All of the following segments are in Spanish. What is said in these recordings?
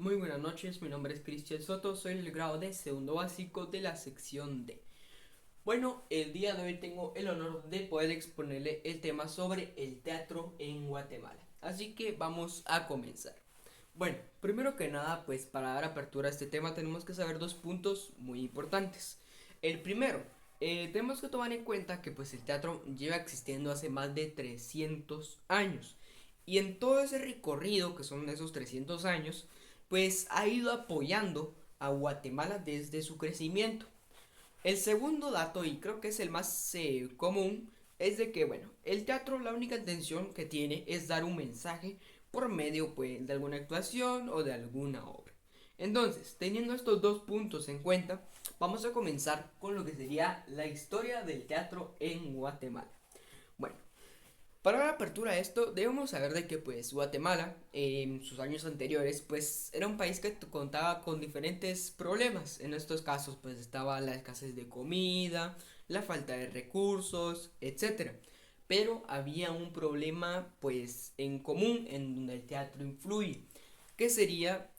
Muy buenas noches, mi nombre es Cristian Soto, soy el grado de segundo básico de la sección D. Bueno, el día de hoy tengo el honor de poder exponerle el tema sobre el teatro en Guatemala. Así que vamos a comenzar. Bueno, primero que nada, pues para dar apertura a este tema tenemos que saber dos puntos muy importantes. El primero, tenemos que tomar en cuenta que pues el teatro lleva existiendo hace más de 300 años. Y en todo ese recorrido, que son esos 300 años, pues ha ido apoyando a Guatemala desde su crecimiento. El segundo dato, y creo que es el más común, es de que, bueno, el teatro la única intención que tiene es dar un mensaje por medio, pues, de alguna actuación o de alguna obra. Entonces, teniendo estos dos puntos en cuenta, vamos a comenzar con lo que sería la historia del teatro en Guatemala. Bueno, para dar apertura a esto, debemos saber de que pues Guatemala en sus años anteriores pues era un país que contaba con diferentes problemas. En estos casos pues estaba la escasez de comida, la falta de recursos, etcétera. Pero había un problema pues en común en donde el teatro influye, que sería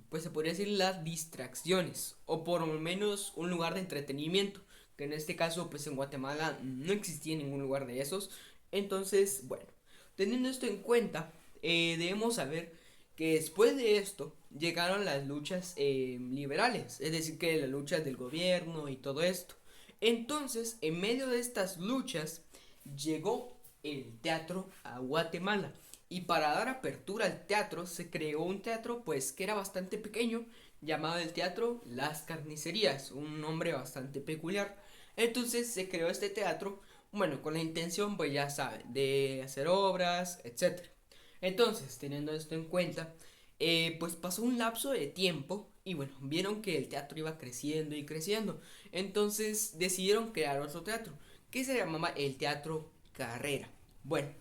pues se podría decir las distracciones o por lo menos un lugar de entretenimiento, que en este caso pues en Guatemala no existía ningún lugar de esos. Entonces, bueno, teniendo esto en cuenta, debemos saber que después de esto llegaron las luchas liberales, es decir, que las luchas del gobierno y todo esto. Entonces, en medio de estas luchas, llegó el teatro a Guatemala. Y para dar apertura al teatro, se creó un teatro pues que era bastante pequeño, llamado el Teatro Las Carnicerías, un nombre bastante peculiar. Entonces se creó este teatro, bueno, con la intención, pues ya saben, de hacer obras, etcétera. Entonces, teniendo esto en cuenta, pues pasó un lapso de tiempo y bueno, vieron que el teatro iba creciendo y creciendo. Entonces decidieron crear otro teatro, que se llamaba el Teatro Carrera. Bueno,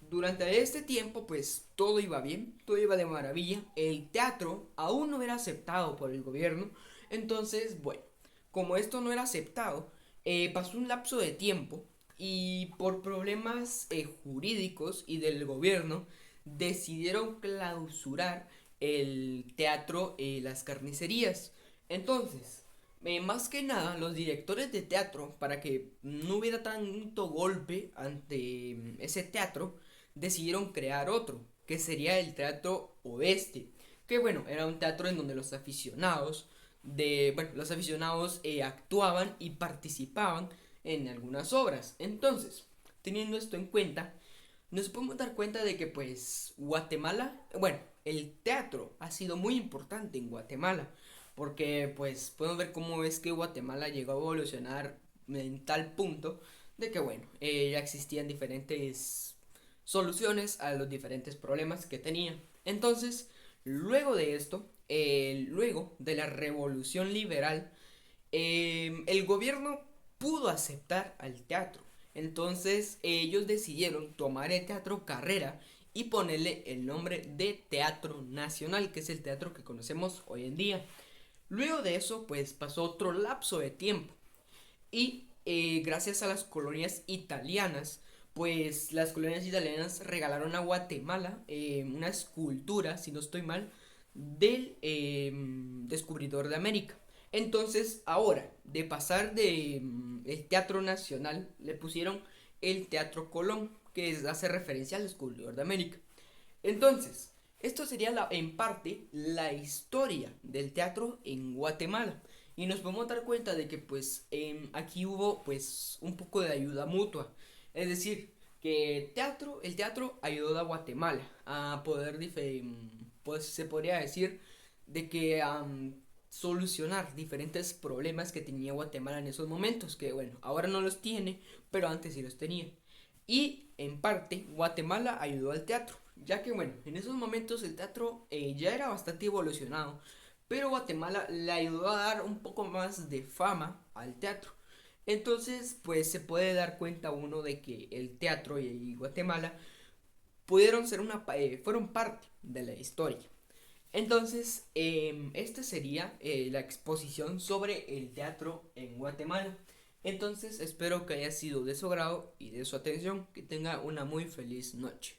durante este tiempo, pues todo iba bien, todo iba de maravilla. El teatro aún no era aceptado por el gobierno. Entonces, bueno, como esto no era aceptado, pasó un lapso de tiempo y por problemas jurídicos y del gobierno decidieron clausurar el teatro Las Carnicerías. Entonces, más que nada, los directores de teatro, para que no hubiera tanto golpe ante ese teatro, decidieron crear otro, que sería el Teatro Oeste, que bueno, era un teatro en donde los aficionados actuaban y participaban en algunas obras. Entonces, teniendo esto en cuenta, nos podemos dar cuenta de que pues Guatemala, bueno, el teatro ha sido muy importante en Guatemala, porque pues podemos ver cómo es que Guatemala llegó a evolucionar en tal punto de que bueno, ya existían diferentes soluciones a los diferentes problemas que tenía. Entonces, luego de esto, luego de la revolución liberal, el gobierno pudo aceptar al teatro. Entonces ellos decidieron tomar el teatro Carrera y ponerle el nombre de Teatro Nacional, que es el teatro que conocemos hoy en día. Luego de eso, pues pasó otro lapso de tiempo y gracias a las colonias italianas, pues las colonias italianas regalaron a Guatemala una escultura, si no estoy mal, del descubridor de América. Entonces, ahora, de pasar de el Teatro Nacional, le pusieron el Teatro Colón, que hace referencia al descubridor de América. Entonces, esto sería en parte la historia del teatro en Guatemala. Y nos podemos dar cuenta de que pues aquí hubo pues un poco de ayuda mutua. Es decir, que el teatro ayudó a Guatemala a poder, pues se podría decir, de que solucionar diferentes problemas que tenía Guatemala en esos momentos. Que bueno, ahora no los tiene, pero antes sí los tenía. Y en parte Guatemala ayudó al teatro, ya que bueno, en esos momentos el teatro ya era bastante evolucionado, pero Guatemala le ayudó a dar un poco más de fama al teatro. Entonces, pues se puede dar cuenta uno de que el teatro y Guatemala fueron parte de la historia. Entonces, esta sería la exposición sobre el teatro en Guatemala. Entonces, espero que haya sido de su agrado y de su atención. Que tenga una muy feliz noche.